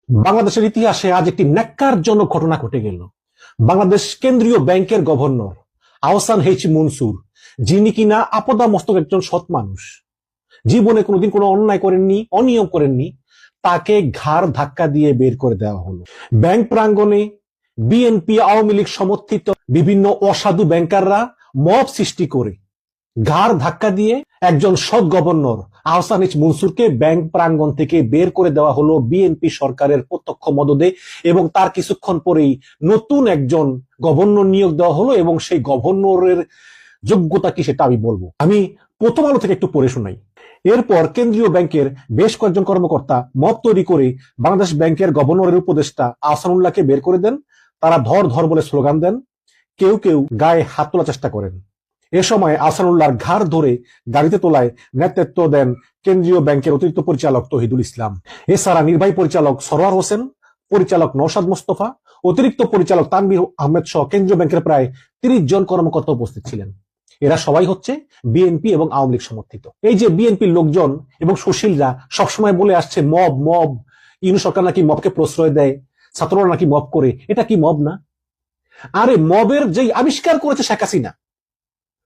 বাংলাদেশের ইতিহাসে আজ একটি ন্যাক্কারজনক ঘটনা ঘটে গেল। বাংলাদেশ কেন্দ্রীয় ব্যাংকের গভর্নর আহসান এইচ মনসুর, যিনি কিনা আপদা মস্তক একজন সৎ মানুষ, জীবনে কোনোদিন কোনো অন্যায় করেননি, অনিয়ম করেননি, তাকে ঘাড় ধাক্কা দিয়ে বের করে দেওয়া হলো। ব্যাংক প্রাঙ্গণে বিএনপি আওয়ামী লীগ সমর্থিত বিভিন্ন অসাধু ব্যাংকাররা মব সৃষ্টি করে ঘাড় ধাক্কা দিয়ে একজন সৎ গভর্নর আহসান এইচ মনসুরকে ব্যাংক প্রাঙ্গণ থেকে বের করে দেওয়া হলো বিএনপি সরকারের প্রত্যক্ষ মদদে, এবং তার কিছুক্ষণ পরেই নতুন একজন গভর্নর নিয়োগ দেওয়া হলো। এবং সেই গভর্নরের যোগ্যতা কি সেটা আমি বলবো। আমি প্রথম আলো থেকে একটু পড়ে শোনাই। এরপর কেন্দ্রীয় ব্যাংকের বেশ কয়েকজন কর্মকর্তা মব তৈরি করে বাংলাদেশ ব্যাংকের গভর্নরের উপদেষ্টা আহসানুল্লাহকে বের করে দেন। তারা ধর ধর বলে স্লোগান দেন, কেউ কেউ গায়ে হাত তোলার চেষ্টা করেন। এ সময় আহসানুল্লাহর ঘাড় ধরে গাড়িতে তোলায় নেতৃত্ব দেন কেন্দ্রীয় ব্যাংকের অতিরিক্ত পরিচালক তৌহিদুল ইসলাম। এছাড়া নির্বাহী পরিচালক সরোয়ার হোসেন, পরিচালক নওশাদ মোস্তফা, অতিরিক্ত পরিচালক তানভীর আহমেদ সহ কেন্দ্রীয় ব্যাংকের প্রায় ৩০ জন কর্মকর্তা উপস্থিত ছিলেন। এরা সবাই হচ্ছে বিএনপি এবং আওয়ামী লীগ সমর্থিত। এই যে বিএনপির লোকজন এবং সুশীলরা সবসময় বলে আসছে মব মব, ইউনূস সরকার নাকি মবকে প্রশ্রয় দেয়, ছাত্ররা নাকি মব করে, এটা কি মব না? আরে মবের যেই আবিষ্কার করেছে শেখ হাসিনা,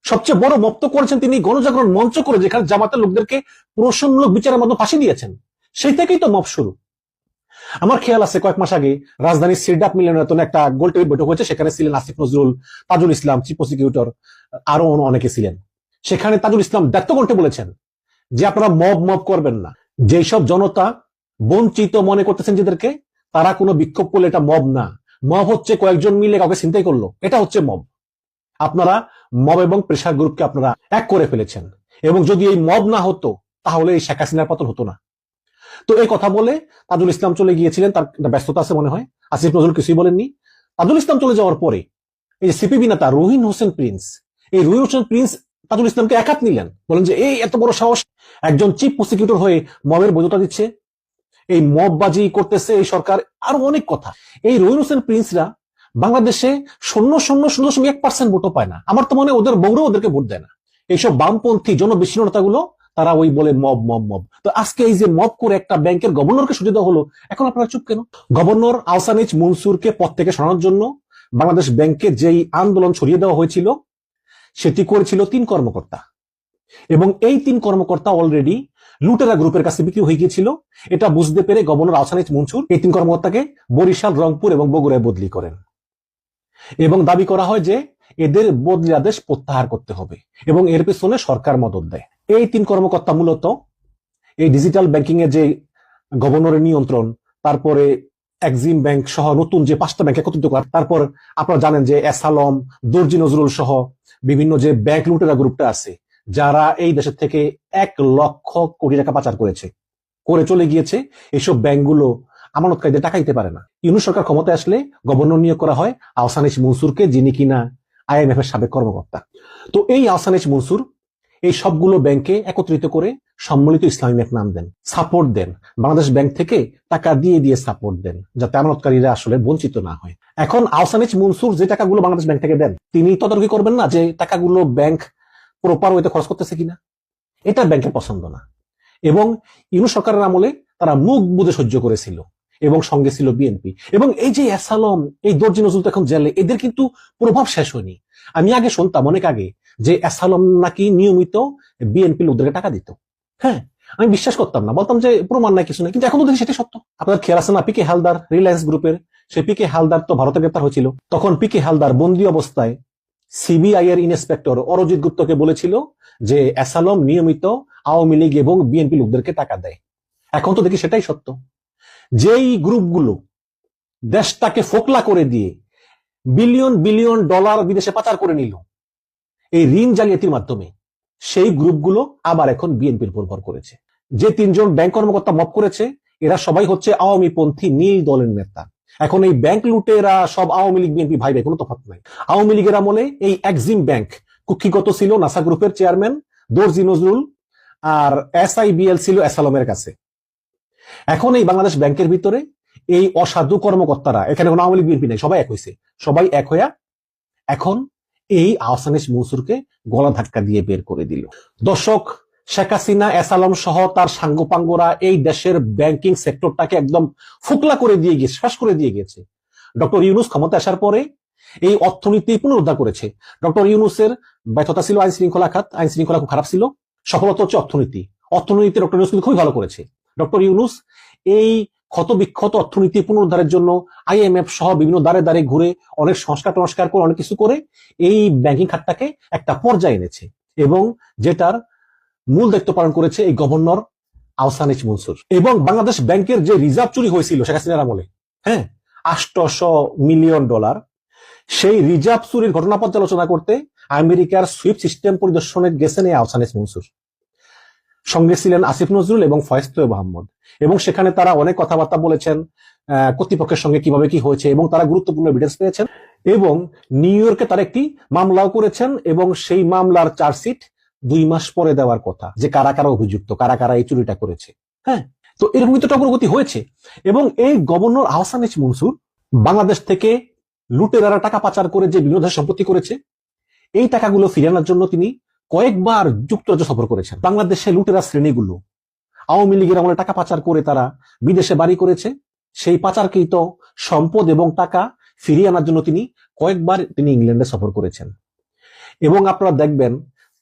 সবচেয়ে বড় মব তো করেছেন তিনি গণজাগরণ মঞ্চ করে, যেখানে জামাতের লোকদেরকে প্রহসনমূলক বিচারের মাধ্যমে ফাঁসি দিয়েছেন। সেই থেকেই তো মব শুরু। আমার খেয়াল আছে কয়েক মাস আগে রাজধানীর সিরডাপ মিলনায়তনে একটা গোল টেবিল বৈঠক হয়েছে, সেখানে ছিলেন আসিফ নজরুল, তাজুল ইসলাম, চিফ প্রসিকিউটর, আরো অনেকে ছিলেন। সেখানে তাজুল ইসলাম ব্যক্তকণ্ঠে বলেছেন যে আপনারা মব মব করবেন না। যেসব জনতা বঞ্চিত মনে করতেছেন যেদেরকে, তারা কোনো বিক্ষোভ করলে এটা মব না। মব হচ্ছে কয়েকজন মিলে কাউকে ছিনতাই করলো, এটা হচ্ছে মব। আপনারা মব এবং প্রেসার গ্রুপকে আপনারা এক করে ফেলেছেন, এবং যদি এই মব না হতো তাহলে এই শেখ হাসিনার পতন হতো না। তো এই কথা বলে তাজুল ইসলাম চলে গিয়েছিলেন, তার ব্যস্ততা আছে মনে হয়। আসিফ নজরুল কিছুই বলেননি। তাজুল ইসলাম চলে যাওয়ার পরে এই যে সিপিবি নেতা রহিন হোসেন প্রিন্স, এই রহিন হোসেন প্রিন্স তাজুল ইসলামকে একাত নিলেন, বলেন যে এই এত বড় সাহস, একজন চিফ প্রসিকিউটর হয়ে মবের বৈধতা দিচ্ছে, এই মববাজি করতেছে এই সরকার, আরো অনেক কথা। এই রহিন হোসেন প্রিন্সরা বাংলাদেশে 0.001% ভোটও পায় না। আমার তো মনে হয় ওদের বউরাও ওদেরকে ভোট দেয় না। এইসব বামপন্থী জনবিচ্ছিন্ন নেতাগুলো তারা ওই বলে মব মব মব। তো আজকে এই যে মব করে একটা ব্যাংকের গভর্নরকে সরিয়ে দেওয়া হলো, এখন আপনারা চুপ কেন? গভর্নর আহসান এইচ মনসুরকে পদ থেকে সরানোর জন্য বাংলাদেশ ব্যাংকে যেই আন্দোলন ছড়িয়ে দেওয়া হয়েছিল, সেটি করেছিল ৩ কর্মকর্তা, এবং এই ৩ কর্মকর্তা অলরেডি লুটেরা গ্রুপের কাছে বিক্রি হয়ে গিয়েছিল। এটা বুঝতে পেরে গভর্নর আহসান এইচ মনসুর এই ৩ কর্মকর্তাকে বরিশাল, রংপুর এবং বগুড়ায় বদলি করেন, এবং দাবি করা হয় যে এদের বদলি আদেশ প্রত্যাহার করতে হবে, এবং এর পেছনে সরকার মদত দেয়। এই ৩ কর্মকর্তা মূলত এই ডিজিটাল ব্যাংকিং এর যে গভর্নরের নিয়ন্ত্রণ, তারপরে এক্সিম ব্যাংক সহ নতুন যে 5টা ব্যাংক একত্রিত করা, তারপর আপনারা জানেন যে এসালম, দর্জি নজরুল সহ বিভিন্ন যে ব্যাংক লুটেরা গ্রুপটা আছে, যারা এই দেশের থেকে 1,00,000 কোটি টাকা পাচার করে চলে গিয়েছে। এইসব ব্যাংকগুলো আমানতকারীদের টাকা দিতে পারে না। ইউনূস সরকার ক্ষমতায় আসলে গভর্নর নিয়োগ করা হয় আহসান এইচ মনসুরকে, যিনি কিনা আইএমএফ এর সাবেক কর্মকর্তা। তো এই আহসান এইচ মনসুর এই সবগুলো ব্যাংকে একত্রিত করে সম্মিলিত ইসলামী ব্যাংক নাম দেন, সাপোর্ট দেন, বাংলাদেশ ব্যাংক থেকে টাকা দিয়ে দিয়ে সাপোর্ট দেন, যাতে আমানতকারীরা আসলে বঞ্চিত না হয়। এখন আহসান এইচ মনসুর যে টাকাগুলো বাংলাদেশ ব্যাংক থেকে দেন, তিনি তদারকি করবেন না যে টাকাগুলো ব্যাংক প্রপার ওয়েতে খরচ করতেছে কিনা? এটা ব্যাংকের পছন্দ না। এবং ইউনূস সরকারের আমলে তারা মুখ বুঝে সহ্য করেছিল, এবং সঙ্গে ছিল বিএনপি। এবং এই যে এসালম, এই দর্জি নজরুল এখন জেলে, এদের কিন্তু প্রভাব শেষ হয়নি। আমি আগে শুনতাম অনেক আগে যে এসালম নাকি নিয়মিত বিএনপি লোকদেরকে টাকা দিত। হ্যাঁ, আমি বিশ্বাস করতাম না, বলতাম যে প্রমাণ নাই, কিছু নাই, কিন্তু এখন তো দেখি সেটা সত্য। আপনার খেয়াল আছে না, পিকে হালদার, রিলায়েন্স গ্রুপের সেই পিকে হালদার তো ভারতে গ্রেপ্তার হয়েছিল। তখন পিকে হালদার বন্দী অবস্থায় সিবিআই এর ইন্সপেক্টর অরজিৎ গুপ্তকে বলেছিল যে এসালম নিয়মিত আওয়ামী লীগ এবং বিএনপি লোকদেরকে টাকা দেয়। এখন তো দেখি সেটাই সত্য। যেই গ্রুপগুলো দেশটাকে ফোকলা করে দিয়ে বিলিয়ন বিলিয়ন ডলার বিদেশে পাচার করে নিল এই ঋণ জালিয়াতির মাধ্যমে, সেই গ্রুপগুলো আবার এখন বিএনপির উপর ভর করেছে। যে 3 জন ব্যাংক কর্মকর্তা মব করেছে, এরা সবাই হচ্ছে আওয়ামী পন্থী নীল দলের নেতা। এখন এই ব্যাংক লুটেরা সব আওয়ামী লীগ বিএনপি ভাই ভাই, কোনো তফাৎ নাই। আওয়ামী লীগের আমলে এই এক্সিম ব্যাংক কুক্ষিগত ছিল নাসা গ্রুপের চেয়ারম্যান দর্জি নজরুল, আর এসআইবিএল ছিল এসালমের কাছে। এখন এই বাংলাদেশ ব্যাংকের ভিতরে এই অসাধু কর্মকর্তারা, এখানে কোনো আওয়ামী লীগ বিএনপি নাই, সবাই এক হয়েছে। সবাই এক হইয়া এখন এই আহসান এইচ মনসুরকে গলা ধাক্কা দিয়ে বের করে দিল। দর্শক, শেখ হাসিনা, এসালম সহ তার সাঙ্গপাঙ্গরা এই দেশের ব্যাংকিং সেক্টরটাকে একদম ফুকলা করে দিয়ে গিয়েছে, শেষ করে দিয়ে গেছে। ডক্টর ইউনূস ক্ষমতা আসার পরে এই অর্থনীতি পুনরুদ্ধার করেছে। ডক্টর ইউনূসের ব্যর্থতা ছিল আইন শৃঙ্খলা খাত, আইন শৃঙ্খলা খুব খারাপ ছিল। সফলতা হচ্ছে অর্থনীতি, অর্থনীতি ডক্টর ইউনূস কিন্তু খুবই ভালো করেছে। ডক্টর ইউনূস এই ক্ষত বিক্ষত অর্থনীতি পুনরুদ্ধারের জন্য আইএমএফ সহ বিভিন্ন দ্বারে দ্বারে ঘুরে অনেক সংস্কার করে অনেক কিছু করে এই ব্যাংকিং খাতটাকে একটা পর্যায়ে এনেছে, এবং যেটার মূল দায়িত্ব পালন করেছে এই গভর্নর আহসান এইচ মনসুর। এবং বাংলাদেশ ব্যাংকের যে রিজার্ভ চুরি হয়েছিল শেখ হাসিনার আমলে, হ্যাঁ, $800 মিলিয়ন, সেই রিজার্ভ চুরির ঘটনা পর্যালোচনা করতে আমেরিকার সুইফট সিস্টেম পরিদর্শনে গেছেন এই আহসান এইচ মনসুর। সঙ্গে ছিলেন আসিফ নজরুল এবং ফয়েজ তৈয়ব আহমদ, এবং সেখানে তারা অনেক কথাবার্তা বলেছেন কর্তৃপক্ষের সঙ্গে কিভাবে কি হয়েছে, এবং তারা গুরুত্বপূর্ণ এভিডেন্স পেয়েছেন। এবং নিউ ইয়র্কে তারা একটি মামলাও করেছেন, এবং সেই মামলার চার্জশিট 2 মাস পরে দেওয়ার কথা, যে কারা কারা অভিযুক্ত, কারা কারা এই চুরিটা করেছে। হ্যাঁ, তো এরকম কিন্তু অগ্রগতি হয়েছে। এবং এই গভর্নর আহসান এইচ মনসুর বাংলাদেশ থেকে লুটেরারা টাকা পাচার করে যে বিভিন্ন ধরনের সম্পত্তি করেছে, এই টাকাগুলো ফিরিয়ে আনার জন্য তিনি কয়েকবার যুক্তরাজ্য সফর করেছেন। বাংলাদেশে লুটেরা শ্রেণীগুলো আওয়ামী লীগের আমলে টাকা পাচার করে তারা বিদেশে বাড়ি করেছে, সেই পাচারকৃত সম্পদ এবং টাকা ফিরিয়ে আনার জন্য কয়েকবার তিনি ইংল্যান্ডে সফর করেছেন। এবং আপনারা দেখবেন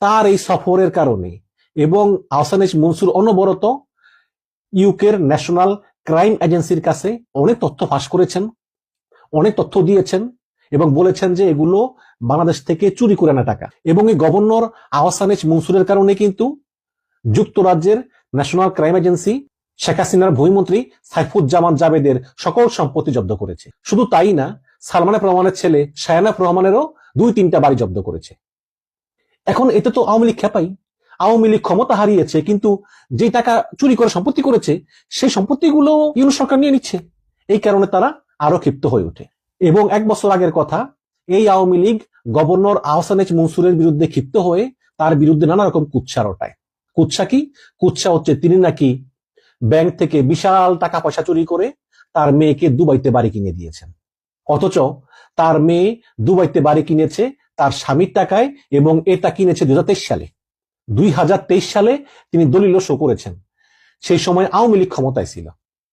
তার এই সফরের কারণে, এবং আহসান এইচ মনসুর অনবরত ইউকের ন্যাশনাল ক্রাইম এজেন্সির কাছে অনেক তথ্য ফাঁস করেছেন, অনেক তথ্য দিয়েছেন, এবং বলেছেন যে এগুলো বাংলাদেশ থেকে চুরি করে আনা টাকা। এবং এই গভর্নর আহসান এইচ মনসুরের কারণে কিন্তু যুক্তরাজ্যের ন্যাশনাল ক্রাইম এজেন্সি শেখ হাসিনার ভূমিমন্ত্রী সাইফুজ্জামান জাবেদের সকল সম্পত্তি জব্দ করেছে। শুধু তাই না, সালমান এফ রহমানের ছেলে শায়ান এফ রহমানেরও 2-3টা বাড়ি জব্দ করেছে। এখন এতে তো আওয়ামী লীগ খেপাই, আওয়ামী লীগ ক্ষমতা হারিয়েছে, কিন্তু যে টাকা চুরি করে সম্পত্তি করেছে সেই সম্পত্তিগুলো ইউনূস সরকার নিয়ে নিচ্ছে। এই কারণে তারা আরো ক্ষিপ্ত হয়ে ওঠে। এবং 1 বছর আগের কথা, এই আওয়ামী লীগ গভর্নর আহসান এইচ মনসুরের বিরুদ্ধে ক্ষিপ্ত হয়ে তার বিরুদ্ধে নানা রকম কুৎসা রটায়। কুৎসা কি? কুৎসা হচ্ছে তিনি নাকি ব্যাংক থেকে বিশাল টাকা পয়সা চুরি করে তার মেয়েকে দুবাইতে বাড়ি কিনে দিয়েছেন, অথচ তার মেয়ে দুবাইতে বাড়ি কিনেছে তার স্বামীর টাকায়, এবং এটা কিনেছে 2023 সালে। 2023 সালে তিনি দলিল শো করেছেন, সেই সময় আওয়ামী লীগ ক্ষমতায় ছিল।